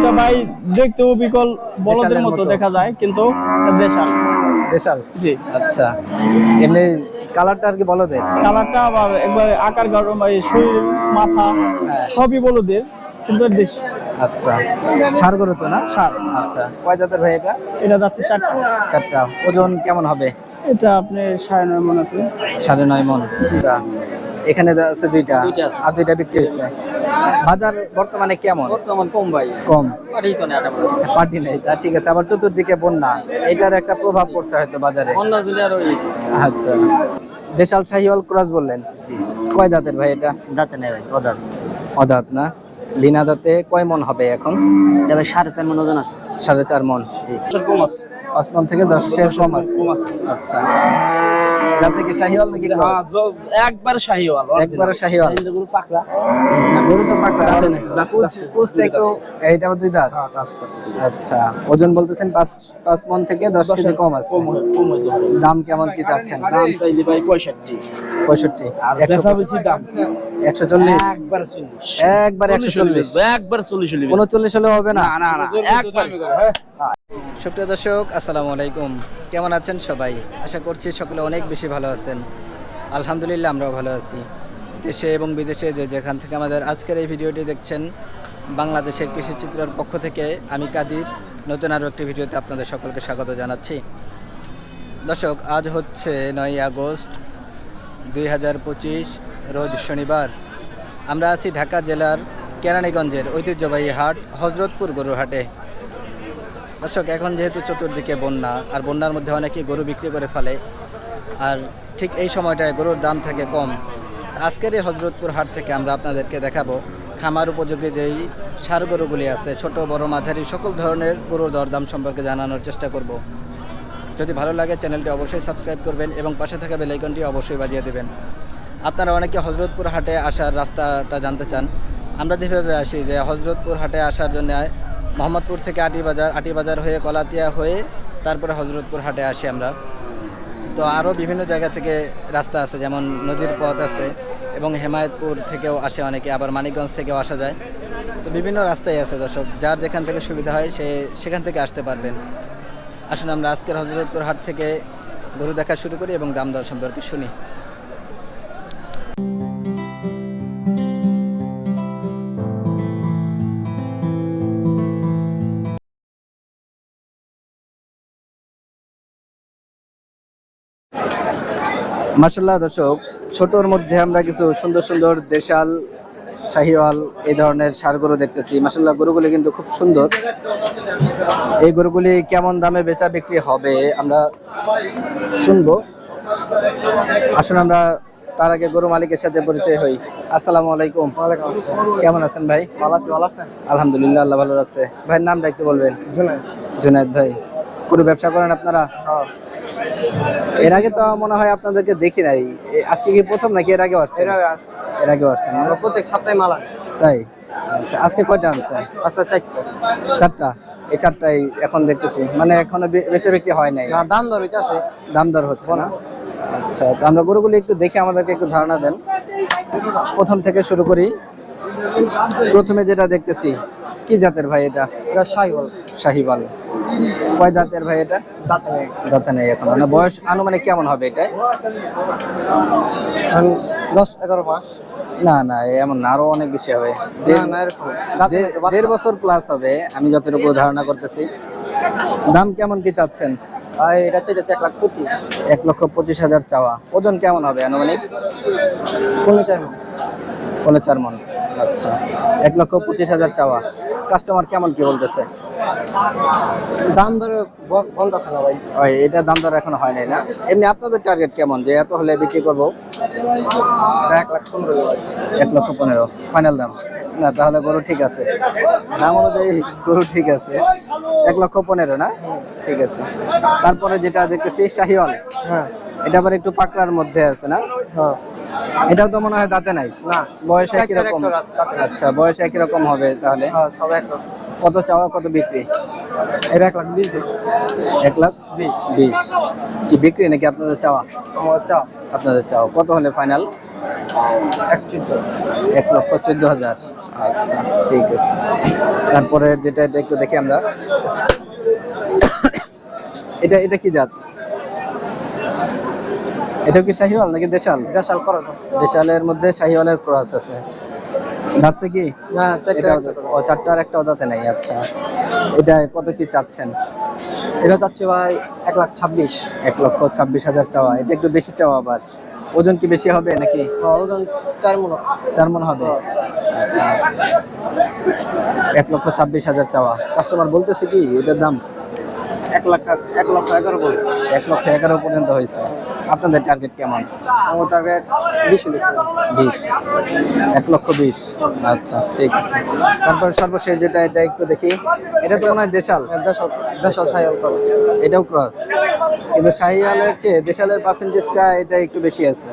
এটা ভাই দেখতেও বিকল বলদের মতো দেখা যায়, কিন্তু দেশাল। দেশাল, জি। আচ্ছা, এমনি কালারটা আর কি বলদের? কালারটা আবার একবারে আকার গঠন ভাই, শরীর মাথা সবই বলদের, কিন্তু দেশ। আচ্ছা, ষাঁড় গরু তো না? ষাঁড়। আচ্ছা, কয় জাতের ভাই এটা? এটা যাচ্ছে 4টা। 4টা। ওজন কেমন হবে? এটা আপনি 9.5 মণ আছে। 9.5 মণ। এখানে আছে 2টা, আর 2টা বিক্রি হয়েছে। বাজার বর্তমানে কেমন? বর্তমান কম ভাই, কম, পার্টি নেই। তা ঠিক আছে, আবার চতুর্দিকে বন্যা, এটার একটা প্রভাব পড়ছে হয়তো বাজারে। অন্য যদি আরো আচ্ছা, দেশাল শাহিওয়াল ক্রস বললেন, কয় দাঁতের ভাই এটা? দাঁতে নেই ভাই, অদাঁত। অদাঁত না? বিনা দাঁতে কয় মণ হবে এখন? তবে 4.5 মণ ওজন আছে। 4.5 মণ। জি, কম আছে, 5 মণ থেকে 10-এর কম আছে। আচ্ছা, যাতে কি শাহিওয়াল নাকি ক্রস? একবার শাহিওয়াল, একবারে শাহিওয়াল। গরু পাকড়া না, গরু তো পাকড়া। না, কুচটা একটু, এইটাও 2 দাঁত। আচ্ছা, ওজন বলতেছেন 5 মণ থেকে 10 কেজি কম আছে। দাম কেমন কি চাচ্ছেন? দাম চাইলে ভাই 65। 65। আর বেচা বেশি দাম 140। একবার 40। একবার 140। একবার 40 হলে 39 হলে হবে না? না না, একবার। সুপ্রিয় দর্শক, আসসালামু আলাইকুম। কেমন আছেন সবাই? আশা করছি সকলে অনেক বেশি ভালো আছেন। আলহামদুলিল্লাহ, আমরাও ভালো আছি। দেশে এবং বিদেশে যে যেখান থেকে আমাদের আজকের এই ভিডিওটি দেখছেন, বাংলাদেশের কৃষিচিত্রের পক্ষ থেকে আমি কাদির নতুন আরও একটি ভিডিওতে আপনাদের সকলকে স্বাগত জানাচ্ছি। দর্শক, আজ হচ্ছে 9 আগস্ট 2025, রোজ শনিবার। আমরা আছি ঢাকা জেলার কেরানীগঞ্জের ঐতিহ্যবাহী হাট হজরতপুর গরুর হাটে। দর্শক, এখন যেহেতু চতুর্দিকে বন্যা, আর বন্যার মধ্যে অনেকেই গরু বিক্রি করে ফেলে, আর ঠিক এই সময়টায় গরুর দাম থাকে কম। আজকের এই হজরতপুর হাট থেকে আমরা আপনাদেরকে দেখাবো খামার উপযোগী যেই ষাঁড় গরুগুলি আছে, ছোট বড় মাঝারি সকল ধরনের গরুর দরদাম সম্পর্কে জানানোর চেষ্টা করব। যদি ভালো লাগে চ্যানেলটি অবশ্যই সাবস্ক্রাইব করবেন এবং পাশে থাকা বেল আইকনটি অবশ্যই বাজিয়ে দেবেন। আপনারা অনেকে হজরতপুর হাটে আসার রাস্তাটা জানতে চান। আমরা যেভাবে আসি, যে হজরতপুর হাটে আসার জন্য মোহাম্মদপুর থেকে আটিবাজার হয়ে কলাতিয়া হয়ে তারপরে হজরতপুর হাটে আসি আমরা। তো আরও বিভিন্ন জায়গা থেকে রাস্তা আছে, যেমন নদীর পথ আছে এবং হেমায়েতপুর থেকেও আসে অনেকে, আবার মানিকগঞ্জ থেকেও আসা যায়। তো বিভিন্ন রাস্তায় আছে দর্শক, যার যেখান থেকে সুবিধা হয় সেখান থেকে আসতে পারবেন। আসুন আমরা আজকের হজরতপুর হাট থেকে গরু দেখা শুরু করি এবং দাম দর সম্পর্কে শুনি। মাশাআল্লাহ দর্শক, ছোটর মধ্যে আমরা কিছু সুন্দর সুন্দর দেশাল, শাহিওয়াল এই ধরনের ষাঁড় গরু দেখতেছি। মাশাআল্লাহ, গরুগুলি কিন্তু খুব সুন্দর। এই গরুগুলি কেমন দামে বেচা বিক্রি হবে আমরা শুনবো। আসুন আমরা তার আগে গরু মালিকের সাথে পরিচয় হই। আসসালামু আলাইকুম। ওয়ালাইকুম আসসালাম। কেমন আছেন ভাই? ভালো আছি, ভালো আছেন? আলহামদুলিল্লাহ, আল্লাহ ভালো রাখছে। ভাইয়ের নামটা একটু বলবেন? জুনায়েদ ভাই। গরু ব্যবসা করেন আপনারা? এর আগে তো মনে হয় আপনাদেরকে দেখি নাই। আজকে কি প্রথম নাকি এর আগে আসছেন? এর আগে আসছেন না? প্রত্যেক সপ্তাহে মাল আনে। তাই? আচ্ছা, আজকে কয়টা আনছেন? আচ্ছা, 4টা। এই 4টাই এখন দেখতেছি, মানে এখনো বেচা বিক্রি হয় নাই। দাম দর হইতাছে। দাম দর হচ্ছে না? আচ্ছা, তো আমরা গরুগুলি একটু দেখে আমাদেরকে একটু ধারণা দেন। প্রথম থেকে শুরু করি। প্রথমে যেটা দেখতেছি, কি জাতের ভাই এটা? এটা শাহিওয়াল। শাহিওয়াল। কয় দাঁতের ভাই এটা? দাঁতে নেই। দাঁতে নেই এখন। মানে বয়স আনুমানিক কেমন হবে এটা? 10-11 মাস। না না, এমন না, আরো অনেক বেশি হবে। না, এরকম দাঁতে নেই তো, 1.5 বছর প্লাস হবে আমি যতটুকু ধারণা করতেছি। দাম কেমন কি চাচ্ছেন? এটা চাইতেছে 1,25,000। 1,25,000 চাওয়া। ওজন কেমন হবে আনুমানিক? 4.5 মণ। আচ্ছা, 1,25,000 চাওয়া। কাস্টমার কেমন কি বলতেছে? দাম ধরে বলতেছে না ভাই। এটা দাম দর এখনো হয় নাই না? এমনি আপনাদের টার্গেট কেমন, যে এত হলে বিক্রি করবো? 1,15,000 আছে। 1,15,000 ফাইনাল দাম? না, তাহলে গরু ঠিক আছে, দাম অনুযায়ী গরু ঠিক আছে। 1,15,000 না? ঠিক আছে। তারপরে যেটা দেখতেছি শাহিওয়াল, হ্যাঁ, এটা আবার একটু পাকড়ার মধ্যে আছে না? হ্যাঁ। এটাও তো মনে হয় দাঁতে নাই। না, বয়স একই রকম। আচ্ছা, বয়স একই রকম হবে তাহলে। হ্যাঁ, সব একরকম। কত চাওয়া, কত বিক্রি? এটা 1,20,000। 1,20,000 কি বিক্রি নাকি আপনাদের চাওয়া? আমার চা আপনাদের চাওয়া কত হলে ফাইনাল? 1,14,000। আচ্ছা ঠিক আছে। তারপরে যেটা এটা একটু দেখি আমরা, এটা এটা কি জাত? এটা কি শাহিওয়াল নাকি দেশাল? দেশাল খরচ আছে। দেশালের মধ্যে শাহিওয়ালের ক্রস আছে। দাঁতছে কি? না, চারটা এটা ও চারটার একটাও দাঁতে নাই। আচ্ছা, এটা কত কি চাচ্ছেন? এটা চাচ্ছি ভাই 1,26,000। 1,26,000 চাওয়া। এটা একটু বেশি চাওয়া আবার। ওজন কি বেশি হবে নাকি? ওজন 4 মণ। 4 মণ হবে। আচ্ছা, 1,26,000 চাওয়া। কাস্টমার বলতেছে কি এটার দাম? 1,11,000 বলে। 1,11,000 পর্যন্ত হয়েছে। আপনাদের টার্গেট কেমন? আমার টার্গেট 20 হয়েছে। 20, 1,20,000। আচ্ছা ঠিক আছে। তারপর সর্বশেষ যেটা এটা একটু দেখি, এটা তো মনে হয় দেশাল। দেশাল দেশাল ছায়াল খরচ। এটাও ক্রস, কিন্তু শাহিওয়ালের চেয়ে দেশালের পার্সেন্টেজটা এটা একটু বেশি আছে।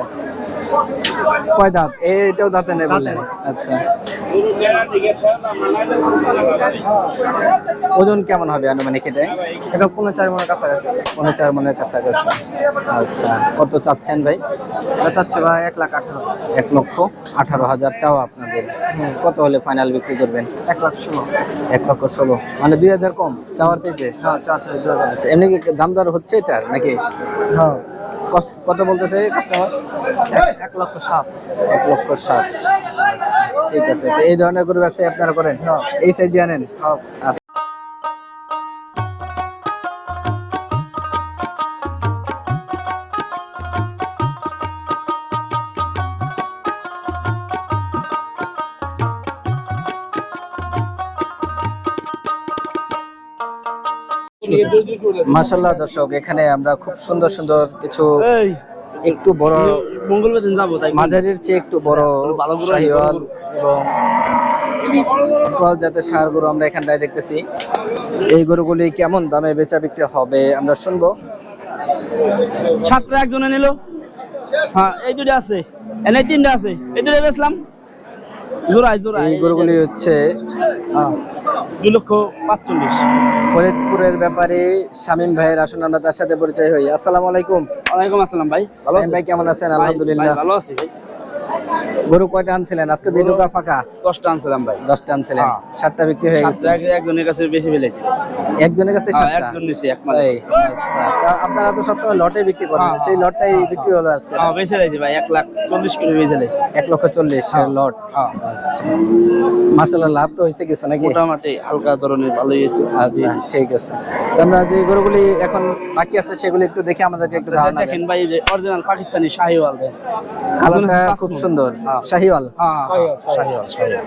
কয় দাঁত? এটাও দাঁতে নেই বললেন। আচ্ছা, ওজন কেমন হবে আনুমানিক? এটা 4 মণের কাছাকাছি। 4 মণের কাছাকাছি। আচ্ছা, কত চাচ্ছেন ভাই? এটা চাচ্ছি ভাই 1,18,000। 1,18,000 চাওয়া আপনাদের। কত হলে ফাইনাল বিক্রি করবেন? 1,16,000। 1,16,000 মানে 2,000 কম চাওয়ার চাইতে। হ্যাঁ, 4 থেকে 2,000। আচ্ছা, এমনি কি দাম দর হচ্ছে এটার নাকি? হ্যাঁ, কত বলতেছে কাস্টমার? 1,07,000। 1,07,000। আচ্ছা ঠিক আছে। তো এই ধরনের গরু ব্যবসায় আপনারা করেন? হ্যাঁ। এই সাইজে আনেন? হ্যাঁ। আচ্ছা। মাশাআল্লাহ দর্শক, এখানে আমরা খুব সুন্দর সুন্দর কিছু একটু বড় মঙ্গলবার দিন যাবো তাই মাঝারির চেয়ে একটু বড় শাহিওয়াল এবং ক্রস জাতের ষাঁড় গরু আমরা এখানটায় দেখতেছি। এই গরুগুলি কেমন দামে বেচা বিক্রি হবে আমরা শুনবো। ছাত্র একজনে নিল। হ্যাঁ, এই দুটো আছে, এনে 3টা আছে, এই দুটো বেচলাম জোড়ায় জোড়ায়। এই গরুগুলি হচ্ছে 2,45,000। ফরিদপুরের ব্যাপারে শামীম ভাইয়ের। আসুন আমরা তার সাথে পরিচয় হই। আসসালামু আলাইকুম। ওয়ালাইকুম আসসালাম ভাই, ভালো শামীম আছেন? ভাই কেমন আছেন? ভাই, আলহামদুলিল্লাহ। ভালো আছি ভাই। গরু কয়টা আনছিলেন আজকে? দুই নৌকা ফাঁকা? 10টা আনছিলাম ভাই। 10টা আনছিলেন। হ্যাঁ। 7টা বিক্রি হয়ে গেছে। একজনের কাছে বেশি ফেলেছি। একজনের কাছে হ্যাঁ, 7টা? একজন নিছি এক মালে। তাই? আচ্ছা, তা আপনারা তো সবসময় লটে বিক্রি করেন, হ্যাঁ, সেই লটটাই বিক্রি হলো আজকে? হ্যাঁ, বেঁচে লাইছি ভাই, 1,40,000 করে বেঁচে লাইছি। 1,40,000 লট। হ্যাঁ। আচ্ছা, মাশাআল্লাহ লাভ তো হয়েছে কিছু নাকি? মোটামুটি হালকা ধরনের ভালোই হয়েছে। আচ্ছা ঠিক আছে। তো আমরা যে গরুগুলি এখন বাকি আছে সেগুলি একটু দেখে আমাদেরকে একটু ধারণা দেখেন দেন। ভাই, এই যে অরিজিনাল পাকিস্তানি শাহিওয়াল দেন। কালারটা খুব সুন্দর। হ্যাঁ। শাহিওয়াল। হ্যাঁ, শাহিওয়াল শাহিওয়াল।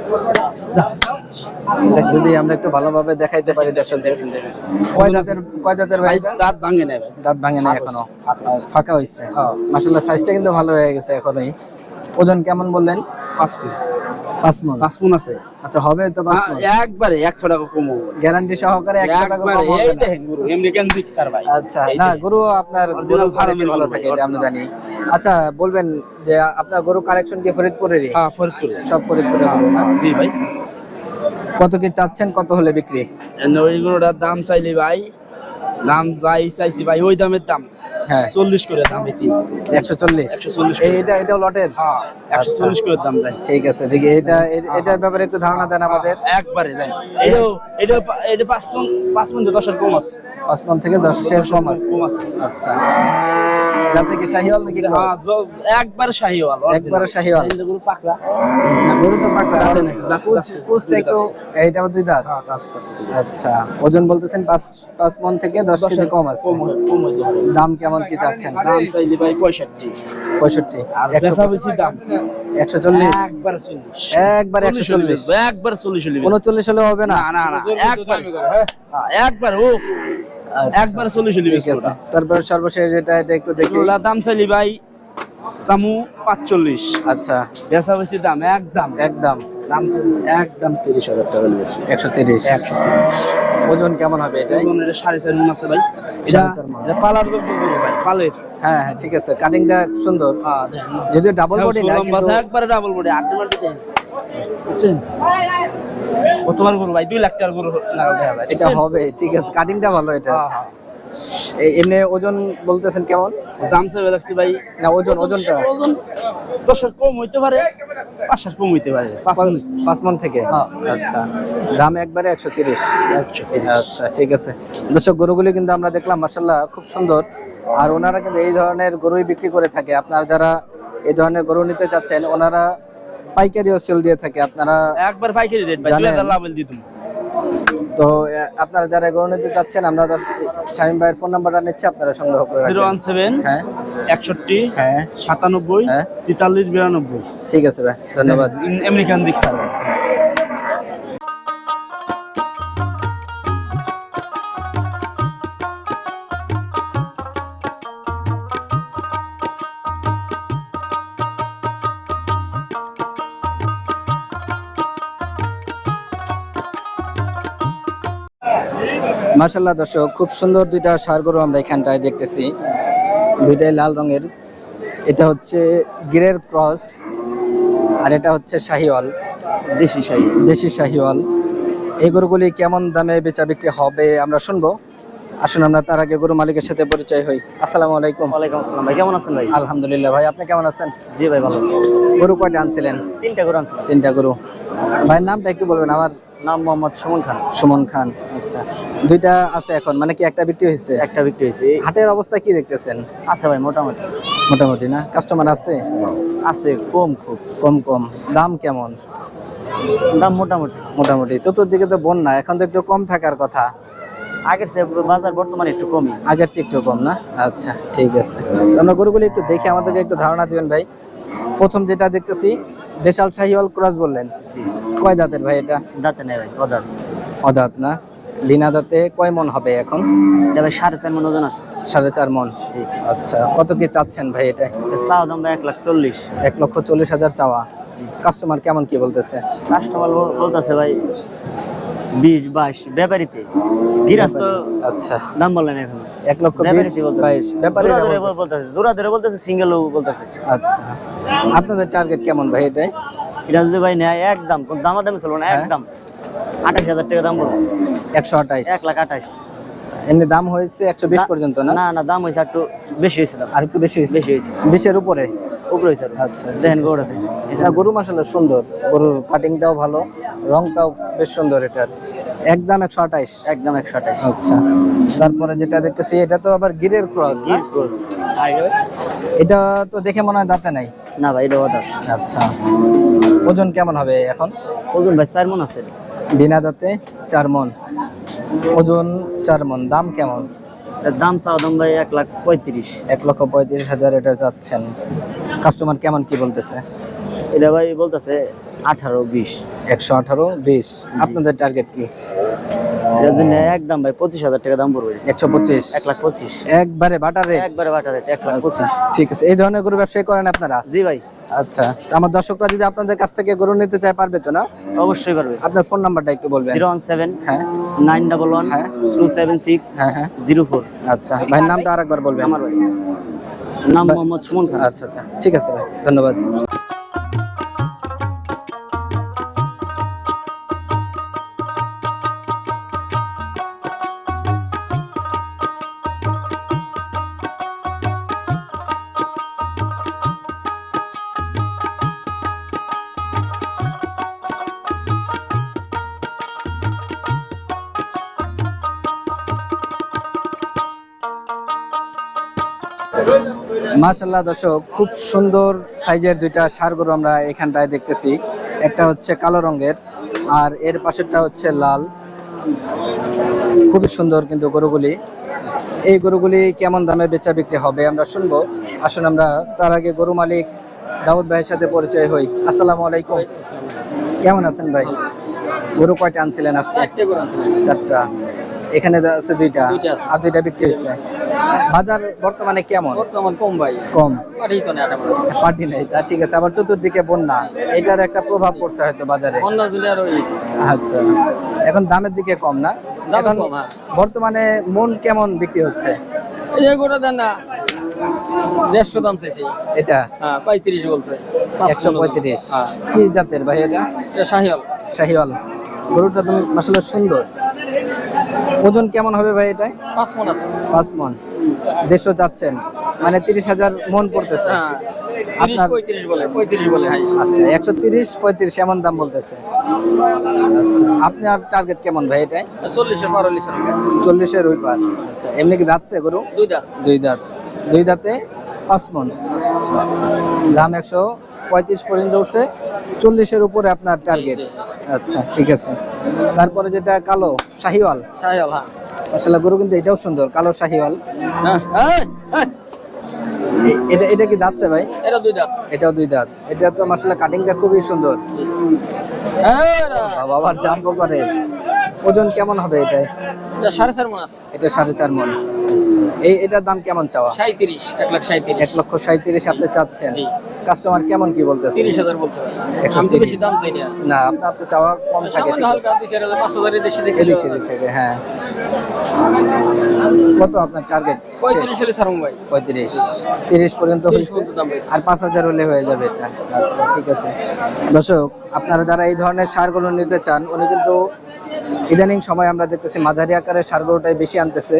যদি আমরা একটু ভালোভাবে দেখাইতে পারি দর্শকদের। কয় দাঁতের ভাই? ভাই দাঁত ভাঙে নেয় ভাই। দাঁত ভাঙে না এখনো, ফাঁকা হয়েছে। মাশাআল্লাহ সাইজটা কিন্তু ভালো হয়ে গেছে এখনই। ওজন কেমন বললেন? 5 মণ। 5 মণ। 5 মণ আছে। আচ্ছা, হবে তো 5 মণ? একবারে 100 টাকা কমো। গ্যারান্টি সহকারে 100 টাকা কম একবারে হবে এই না? দেখেন গুরু আমেরিকান দিক্সার ভাই। আচ্ছা, এই না দেখেন। গরু আপনার Original গরু কালেকশন ফার্মের ভালো গরু থাকে ভাই, এটা আমরা original। জানি। আচ্ছা বলবেন যে আপনার গরু কালেকশন কি ফরিদপুরেরই? হ্যাঁ, ফরিদপুরে। সব ফরিদপুরের গরু না? জি ভাই। কত কি চাচ্ছেন, কত হলে বিক্রি? ওই গরুটার দাম চাইলি ভাই, দাম যাই চাইছি ভাই ওই দামের দাম। হ্যাঁ, 40 করে দাম এটি। 140। 140 এটাও লটের? হ্যাঁ, 140 করে দাম দেয়। ঠিক আছে, দেখি এটার ব্যাপারে একটু ধারণা দেন আমাদের। একবারে যাই। এটা 5 মণ 10 কম আছে। 5 মণ থেকে 10 কম আছে। কম আছে। আচ্ছা, যাতে কি শাহিওয়াল নাকি হ্যাঁ, ক্রস? একবারে শাহিওয়াল। একবারে শাহিওয়াল। এই যে গরু পাকড়া। না, গরু তো পাকড়া। দাঁতে নেই, কুচটা একটু, এইটাও 2 দাঁত। হ্যাঁ, দাঁত আছে। আচ্ছা, ওজন বলতেছেন 5 মণ থেকে 10 কেজি কম আছে। কম হইতে পারে। দাম কেমন কি চাচ্ছেন? দাম চাইলি ভাই 65। 65। আর বেচা বেশি দাম 140। একবার 40। একবারে 140। একবার 40 হইবে। 39 হলে হবে না? না না না, একবার। হ্যাঁ, একবার ও আচ্ছা, একবার 40 হইবে। ঠিক আছে। তারপর সর্বশেষ যেটা এটা একটু দেখি। এগুলা দাম চাইলি ভাই সামু 45। আচ্ছা, বেচা বেশি দাম একদম একদম দাম চাইলি একদম 30,000 টাকা হইবে। 130। 130। ওজন কেমন হবে এটা? ওজনের 4.5 মণ আছে ভাই। এটা 4.5 মণ। এটা পালার যোগ্য গরু ভাই, পালের। হ্যাঁ হ্যাঁ, ঠিক আছে, কাটিংটা সুন্দর। হ্যাঁ, দেখেন। যদিও ডাবল বডি না, লম্বা কিন্তু আছে, একবারে ডাবল বডি, 8 মাটি দেন। বুঝছেন? কতবার গরু ভাই, 2 লাখ টাকার গরু লাগাল দেয়া ভাই। এটা হবে। ঠিক আছে, কাটিংটা ভালো এটা। হ্যাঁ, হ্যাঁ। এমনি ওজন বলতেছেন কেমন? দাম চাইবে লাগছি ভাই, না ওজনটা ওজন 10 কম হইতে পারে, 5 কম হইতে পারে, 5 মণ থেকে। হ্যাঁ। আচ্ছা, দাম একবারে 130। আচ্ছা ঠিক আছে। দর্শক, গরুগুলি কিন্তু আমরা দেখলাম মাশাআল্লাহ খুব সুন্দর, আর ওনারা কিন্তু এই ধরনের গরুই বিক্রি করে থাকে। আপনারা যারা এই ধরনের গরু নিতে চাচ্ছেন, ওনারা পাইকারিও সেল দিয়ে থাকে। আপনারা একবার পাইকারি রেট ভাই, জানেন। 2000 লাভ দিতুম। তো আপনারা যারা গরু নিতে চাচ্ছেন, আমরা শামীম ভাইয়ের ফোন নাম্বারটা নিচ্ছি, আপনারা সংগ্রহ করে রাখবেন। 017 হ্যাঁ 61 হ্যাঁ 97 হ্যাঁ। 43 92। ঠিক আছে ভাই, ধন্যবাদ। আমেরিকান দিক স্যার। মাশাআল্লাহ দর্শক, খুব সুন্দর দুইটা ষাঁড় গরু আমরা এখানটায় দেখতেছি, দুইটাই লাল রঙের। এটা হচ্ছে গিরের ক্রস, আর এটা হচ্ছে শাহিওয়াল, দেশি শাহিওয়াল। এই গরুগুলি কেমন দামে বেচা বিক্রি হবে আমরা শুনবো। আসুন আমরা তার আগে গরু মালিকের সাথে পরিচয় হই। আসসালামু আলাইকুম। ওয়ালাইকুম আসসালাম ভাই, কেমন আছেন ভাই? আলহামদুলিল্লাহ ভাই, আপনি কেমন আছেন? জি ভাই ভালো। গরু কয়টা আনছিলেন? 3টা গরু আনছিলাম। 3টা গরু। ভাইয়ের নামটা একটু বলবেন? আমার নাম মোহাম্মদ সুমন খান। সুমন খান। আচ্ছা, দুইটা আছে এখন, মানে কি একটা বিক্রি হয়েছে? একটা বিক্রি হয়েছে। হাটের অবস্থা কি দেখতেছেন? আছে ভাই মোটামুটি। মোটামুটি না? কাস্টমার আছে? আছে কম, খুব কম কম। দাম কেমন? দাম মোটামুটি। মোটামুটি। চতুর্দিকে তো বন্যা, এখন তো একটু কম থাকার কথা। আগের চেয়ে বাজার বর্তমানে একটু কমই। আগের চেয়ে একটু কম না? আচ্ছা ঠিক আছে। তো আমরা গরুগুলি একটু দেখে আমাদেরকে একটু ধারণা দিবেন ভাই। প্রথম যেটা দেখতেছি দেশাল শাহিওয়াল ক্রস বললেন, জি। কয় দাঁতের ভাই এটা? দাঁতে নেই ভাই, অদাঁত। অদাঁত না? বিনা দাঁতে কয় মন হবে এখন? এটা ভাই 4.5 মণ ওজন আছে। 4.5 মন। জি। আচ্ছা, কত কি চাচ্ছেন ভাই এটা? চাওয়া দাম ভাই 1,40,000। 1,40,000 চাওয়া। জি। কাস্টমার কেমন কি বলতেছে? কাস্টমার বলতেছে ভাই 20-22 ব্যাপারীতে। গিরাস তো আচ্ছা, দাম বললেন এখন। 1,20,22 ব্যাপারে জোড়া ধরে বলতেছে, সিঙ্গেলও বলতেছে। আচ্ছা, আপনাদের টার্গেট কেমন ভাই এটাই? এটা যদি ভাই নেয় একদম, কোন দামাদামি চলবে না, একদম 28,000 টাকা দাম বলবো। 128। 1,28,000। এমনি দাম হয়েছে 120 পর্যন্ত না? না না, দাম হয়েছে একটু বেশি হয়েছে দাম। আর একটু বেশি হয়েছে? বেশি হয়েছে। 20-এর উপরে? উপরে হয়েছে আরো। আচ্ছা, দেখেন গরুটাতে। এটা গরু মাশাআল্লাহ সুন্দর, গরুর কাটিংটাও ভালো, রংটাও বেশ সুন্দর এটার। একদম 128? একদম 128। আচ্ছা, তারপরে যেটা দেখতেছি এটা তো আবার গিরের ক্রস না? গির ক্রস। এটা তো দেখে মনে হয় দাঁতে নাই। না ভাই, এটা ওটা। আচ্ছা, ওজন কেমন হবে এখন? ওজন ভাই 4 মণ আছে। বিনা দাঁতে 4 মণ, ওজন 4 মণ। দাম কেমন? এর দাম চাওয়া দাম ভাই 1,35,000। 1,35,000 এটা যাচ্ছেন। কাস্টমার কেমন কি বলতেছে? এটা ভাই বলতেছে 18-20। 118-20। আপনাদের টার্গেট কি? এর জন্য একদম ভাই 25,000 টাকা দাম পড়বে। 125? 1,25,000। একবারে বাটার রেট? একবারে বাটা রেট 1,25,000। ঠিক আছে। এই ধরনের গরু ব্যবসায় করেন আপনারা? জি ভাই। আচ্ছা, তো আমার দর্শকরা যদি আপনাদের কাছ থেকে গরু নিতে চায় পারবে তো না? অবশ্যই পারবে। আপনার ফোন নাম্বারটা একটু বলবেন? 017 হ্যাঁ 911 হ্যাঁ 276 হ্যাঁ হ্যাঁ 04। আচ্ছা, ভাইয়ের নামটা আরেকবার বলবেন? আমার ভাই নাম মোহাম্মদ সুমন খান। আচ্ছা আচ্ছা, ঠিক আছে ভাই, ধন্যবাদ। মাশাআল্লাহ দর্শক, খুব সুন্দর সাইজের দুইটা ষাঁড় গরু আমরা এখানটায় দেখতেছি। একটা হচ্ছে কালো রঙের, আর এর পাশেরটা হচ্ছে লাল। খুবই সুন্দর কিন্তু গরুগুলি। এই গরুগুলি কেমন দামে বেচা বিক্রি হবে আমরা শুনবো। আসুন আমরা তার আগে গরু মালিক দাউদ ভাইয়ের সাথে পরিচয় হই। আসসালামু আলাইকুম। কেমন আছেন ভাই? গরু কয়টা আনছিলেন আজকে? 4টে গরু আনছিলাম। 4টা। এখানে আছে 2টা, দুইটা আছে। আর 2টা বিক্রি হয়েছে। বাজার বর্তমানে কেমন? বর্তমান কম ভাই। কম? পাঠি তো নেই আটা পার্টি নেই, তা ঠিক আছে। আবার চতুর্দিকে বন্যা, এটার একটা প্রভাব পড়ছে হয়তো বাজারে। অন্য জুলি আর হইছে। আচ্ছা, এখন দামের দিকে কম না? দাম এখন কম, হ্যাঁ। বর্তমানে মন কেমন বিক্রি হচ্ছে? এই গরুটা দেন না 150 দাম চাইছি। এটা হ্যাঁ 35 বলছে। 135। হ্যাঁ। কি জাতের ভাই এটা? এটা শাহিওয়াল। শাহিওয়াল। গরুটা তো মাশাআল্লাহ সুন্দর। ওজন কেমন হবে ভাই এটাই? 5 মণ আছে। 5 মণ। দেড়শো চাচ্ছেন, মানে 30,000 মন পড়তেছে। হ্যাঁ 30 35 বলে, 35 বলে হাই। আচ্ছা 130 35 এমন দাম বলতেছে। আচ্ছা আপনার টার্গেট কেমন ভাই এটাই? 40 এর পার হইলে স্যার। 40 এর ওই পার। আচ্ছা এমনি কি যাচ্ছে গরু? 2 দাঁত। 2 দাঁত। 2 দাঁতে 5 মণ। দাম 135 পর্যন্ত উঠছে, 40 এর উপরে আপনার টার্গেট। আচ্ছা ঠিক আছে। তারপরে যেটা কালো শাহিওয়াল, সাহেল হ্যাঁ। মাশাআল্লাহ গরু কিন্তু এটাও সুন্দর, কালো শাহিওয়াল। হ্যাঁ এটা এটা কি দাঁতছে ভাই? এটা 2 দাঁত। এটাও 2 দাঁত। এটা তো মাশাআল্লাহ কাটিংটা খুবই সুন্দর। বাবার জাম্প করে। ওজন কেমন হবে এটাই? এটা 4.5 মণ আছে। এটা 4.5 মণ। এটার দাম কেমন চাওয়া? 37 1,37,000। 1,37,000 আপনি চাচ্ছেন। কাস্টমার কেমন কি বলতেছে? 30,000 বলছে ভাই। আমি তো বেশি দাম চাই না। না আপনার তো চাওয়া কম থাকে। সামান্য ঠিক আছে। হালকা 2,000 5,000 এর দেশে এদিক সেদিক থেকে হ্যাঁ। কত আপনার টার্গেট? 35 হলে ছাড়ুম ভাই। 35 30 পর্যন্ত 30 হয়েছে। পর্যন্ত দাম হয়েছে। আর 5,000 হলে হয়ে যাবে এটা। আচ্ছা ঠিক আছে। দর্শক আপনারা যারা এই ধরনের সারগুলো নিতে চান, উনি কিন্তু ইদানিং সময় আমরা দেখতেছি মাঝারি আকারের সারগুলোটাই বেশি আনতেছে।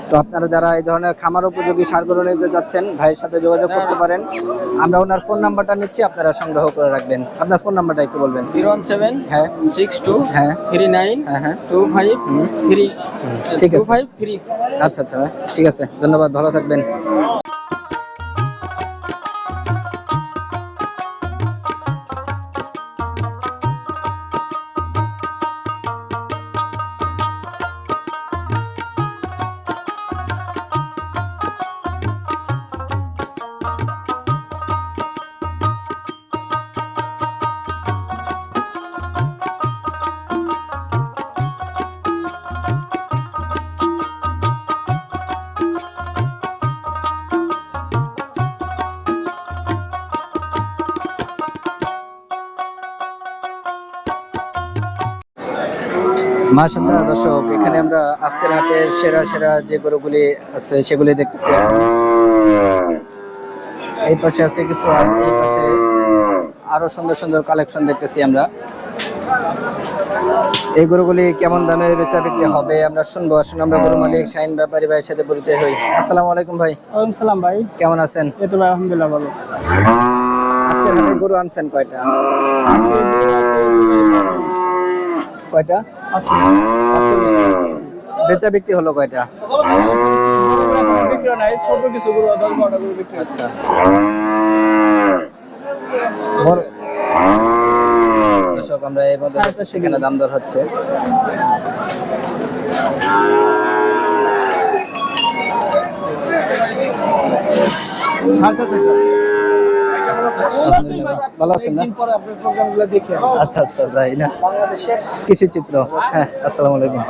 তো আপনারা যারা এই ধরনের খামার উপযোগী সারগুলো নিতে যাচ্ছেন, ভাইয়ের সাথে যোগাযোগ করতে পারেন। আমরা ওনার ফোন নাম্বারটা নিচ্ছি, আপনারা সংগ্রহ করে রাখবেন। আপনার ফোন নাম্বারটা একটু বলবেন। 017 হ্যাঁ 62 হ্যাঁ 39 হ্যাঁ হ্যাঁ 25 3। ঠিক আছে। 253। আচ্ছা আচ্ছা ভাই ঠিক আছে, ধন্যবাদ, ভালো থাকবেন। মাশাআল্লাহ দর্শক, এখানে আমরা আজকের হাটের সেরা সেরা যে গরুগুলি আছে সেগুলি দেখতেছি। এই পাশে আছে কিছু, আর এই পাশে আরো সুন্দর সুন্দর কালেকশন দেখতেছি আমরা। এই গরুগুলি কেমন দামে বেচা বিক্রি হবে আমরা শুনবো। আসুন আমরা গরু মালিক শাহিন ব্যাপারী ভাইয়ের সাথে পরিচয় হই। আসসালামু আলাইকুম ভাই। ওয়ালাইকুম সালাম ভাই। কেমন আছেন? এই তো ভাই আলহামদুলিল্লাহ ভালো। আজকের হাটে গরু আনছেন কয়টা? কয়টা? 48। বেচা বিক্রি হলো কয়টা? বিক্রি নাই, ছোট কিছু গরু 10-12টা গরু বিক্রি হচ্ছে। আচ্ছা বড় দর্শক, আমরা এর মধ্যে সেখানে দাম দর হচ্ছে। ভালো আছেন না? আচ্ছা আচ্ছা তাই না, কৃষি চিত্র। হ্যাঁ আসসালামু আলাইকুম।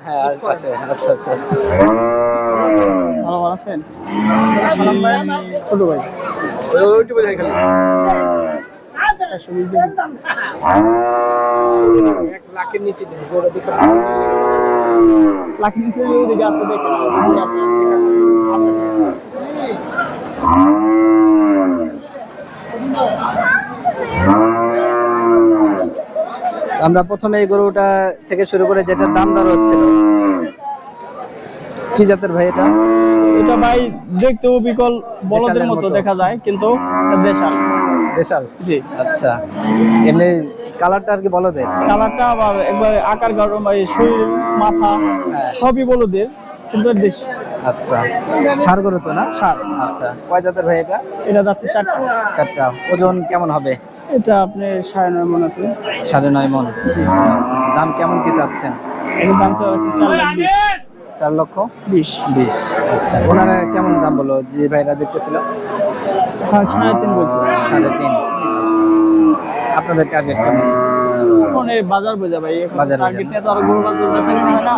হ্যাঁ আচ্ছা আচ্ছা ভালো আছেন? ছোট ভাই লাখের নিচে ওদিকে আছে, দেখেন আছে। আমরা প্রথমে এই গরুটা থেকে শুরু করে যেটা দাম দর হচ্ছিল, কি জাতের ভাই এটা? এটা ভাই দেখতেও বিকল বলদের মতো দেখা যায়, কিন্তু এটা দেশাল। দেশাল? জি। আচ্ছা এমনি কালারটা আর কি বলদের? কালারটা আবার একবারে আকার গরম, ভাই শরীর মাথা সবই বলদের, কিন্তু দেশ। আচ্ছা ষাঁড় গরু তো না? ষাঁড়। আচ্ছা কয় জাতের ভাই এটা? এটা যাচ্ছে 4টা। 4টা। ওজন কেমন হবে? এটা আপনি 9.5 মণ আছে। 9.5 মণ। আচ্ছা দাম কেমন কি চাচ্ছেন? এর দাম হচ্ছে 4,20,000। 4,20,000। আচ্ছা ওনারা কেমন দাম বলো যে ভাইরা দেখতেছিল? হ্যাঁ 3.5 বলছে। 3.5। আপনাদের টার্গেট কেমন? এখন এই বাজার বোঝা ভাই, বাজার বোঝা টার্গেট নিয়ে তো আর গরু বাজার বেচা কিনা হয় না,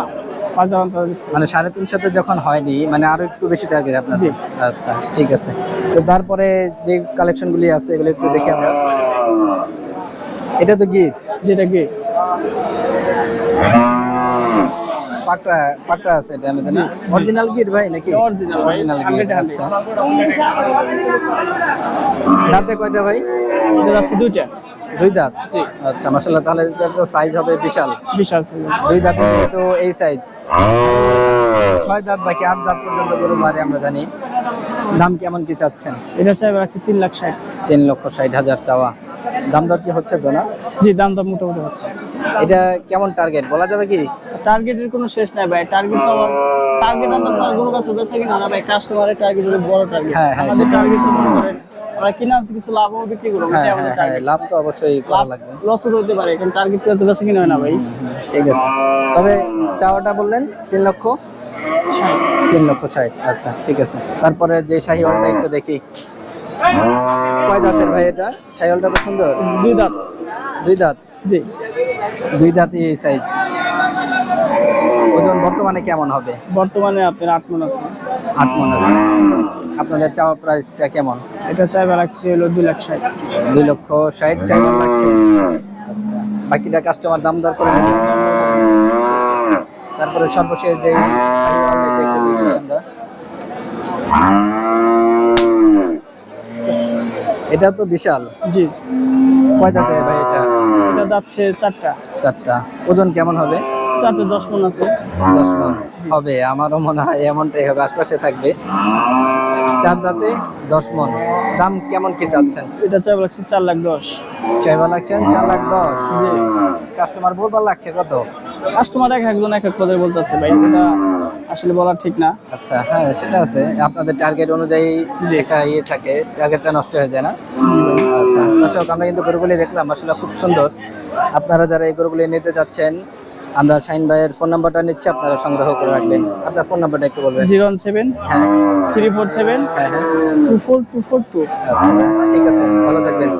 বাজার অন্তর মানে 350 যখন হয়নি, মানে আরো একটু বেশি টার্গেট আপনার? জি। আচ্ছা ঠিক আছে। তো তারপরে যে কালেকশনগুলি আছে এগুলো একটু দেখি আমরা। এটা তো গির, যেটা কি পাকটা পাকটা আছে এটা আমাদের না? অরিজিনাল গির ভাই নাকি? অরিজিনাল ভাই। অরিজিনাল গির। আচ্ছা দাঁতে কয়টা ভাই? এটা যাচ্ছে 2টা। দুই দাঁত জি। আচ্ছা মাশাআল্লাহ, তাহলে তো সাইজ হবে বিশাল। বিশাল size। দুই দাঁতে তো এই সাইজ, 6 দাঁত বাকি 8 দাঁত পর্যন্ত গরু বাড়ে আমরা জানি। দাম কেমন কি চাচ্ছেন? এটা চাইবে রাখছি 3,60,000। 3,60,000 চাওয়া। দাম দর কি হচ্ছে তো না? জি, দাম তো মোটামুটি হচ্ছে। এটা কেমন টার্গেট বলা যাবে কি? টার্গেটের কোনো শেষ নাই ভাই, টার্গেট তো আমার টার্গেট আন্দাজ তো আর কোনো কাছে বেচা কিনা না ভাই, কাস্টমারের টার্গেট হলো বড় টার্গেট। হ্যাঁ, হ্যাঁ, আমাদের সেটা। টার্গেট তো মনে করেন আমরা কিনা কিছু লাভও বিক্রি করবো, হ্যাঁ এটাই আমাদের হ্যাঁ হ্যাঁ, টার্গেট। লাভ তো অবশ্যই করা লাগবে। লস হতে পারে, কারণ টার্গেট করে তো বেচা কিনা হয় না ভাই। ঠিক আছে, তবে চাওয়াটা বললেন 3,60,000। 3,60,000, আচ্ছা ঠিক আছে। তারপরে যে শাহিওয়ালটা একটু দেখি, কয় দাঁতের ভাই এটা? শাহিওয়ালটা তো সুন্দর। 2 দাঁত। 2 দাঁত। জি, 2 দাঁতই এই সাইজ। ওজন বর্তমানে কেমন হবে? বর্তমানে আপনার 8 মণ আছে। 8 মণ আছে। আপনাদের চাওয়া প্রাইসটা কেমন? এটা চাইবে রাখছি হলো 2,60,000। 2,60,000 চাইবার লাগছে। আচ্ছা, বাকিটা কাস্টমার দাম দর করে নেবে। তারপরে সর্বশেষ যে শাহিওয়ালটা একটু দেখি আমরা। এটা তো বিশাল। জি, কয় দাঁতে ভাই এটা? এটা যাচ্ছে 4টা। 4টা। ওজন কেমন হবে? 4টে 10 মণ আছে। 10 মণ হবে, আমারও মনে হয় এমনটাই হবে, আশপাশে থাকবে। 4 দাঁতে 10 মণ। দাম কেমন কি চাচ্ছেন? এটা চাইবে রাখছি 4,10,000। চাইবা লাগছেন 4,10,000। জি, কাস্টমার বলবার লাগছে কত? কাস্টমার একজন এক এক কথা বলতেছে ভাই, এটা আসলে বলা ঠিক না। আচ্ছা হ্যাঁ, সেটা আছে, আপনাদের টার্গেট অনুযায়ী জি। একটা ইয়ে থাকে, টার্গেটটা নষ্ট হয়ে যায় না। আচ্ছা দর্শক, আমরা কিন্তু গরুগুলি দেখলাম, আসলে খুব সুন্দর। আপনারা যারা এই গরুগুলি নিতে যাচ্ছেন, আমরা শাহিন ভাইয়ের ফোন নাম্বারটা নিচ্ছি, আপনারা সংগ্রহ করে রাখবেন। আপনার ফোন নাম্বারটা একটু বলবেন। 017 হ্যাঁ 347 হ্যাঁ হ্যাঁ 24242। আচ্ছা ঠিক আছে, ভালো থাকবেন।